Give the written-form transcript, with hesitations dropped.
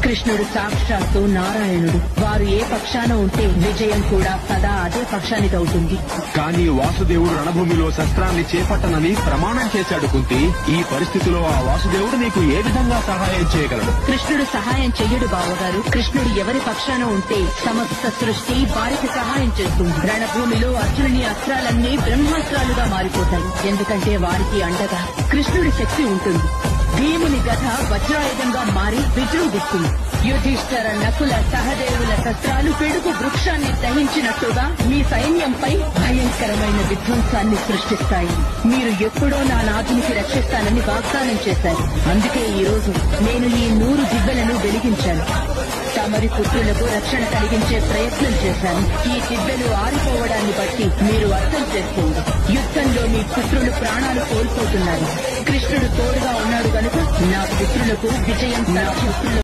కృష్ణుడు సాక్షాత్తు నారాయణుడు. వారు ఏ పక్షాన ఉంటే విజయం కూడా సదా అదే పక్షానిదవుతుంది. కానీ వాసుదేవుడు రణభూమిలో శస్త్రాన్ని చేపట్టనని ప్రమాణం చేశాడు కుంతి. ఈ పరిస్థితిలో ఆ వాసుదేవుడు నీకు ఏ విధంగా సహాయం చేయగలడు? కృష్ణుడు సహాయం చెయ్యడు బావగారు. కృష్ణుడు ఎవరి పక్షాన ఉంటే సమస్త సృష్టి వారికి సహాయం చేస్తుంది. రణభూమిలో అర్జునుని అస్త్రాలన్నీ బ్రహ్మాస్త్రాలుగా మారిపోతాయి. ఎందుకంటే వారికి అండగా కృష్ణుడి శక్తి ఉంటుంది. భీముని గద వజ్రాయుధంగా మారి విజృంభిస్తుంది. యుధిష్ఠర నకుల సహదేవుల శస్త్రాలు పిడుగు వృక్షాన్ని దహించినట్టుగా మీ సైన్యంపై భయంకరమైన విధ్వంసాన్ని సృష్టిస్తాయి. మీరు ఎప్పుడో నా నాథునికి రక్షిస్తానని వాగ్దానం చేశారు. అందుకే ఈ రోజు నేను ఈ 100 దివ్వెలను వెలిగించాను. తమరి పుత్రులకు రక్షణ కలిగించే ప్రయత్నం చేశాను. ఈ దివ్వెలు ఆరిపోవడాన్ని బట్టి మీరు అర్థం చేసుకోండి. యుద్ధంలో మీ పుత్రులు ప్రాణాలు కోల్పోతున్నారు. కృష్ణుడు తోడుగా ఉన్నాడు గనుక నా పుత్రులకు విజయం. నా పుత్రులకు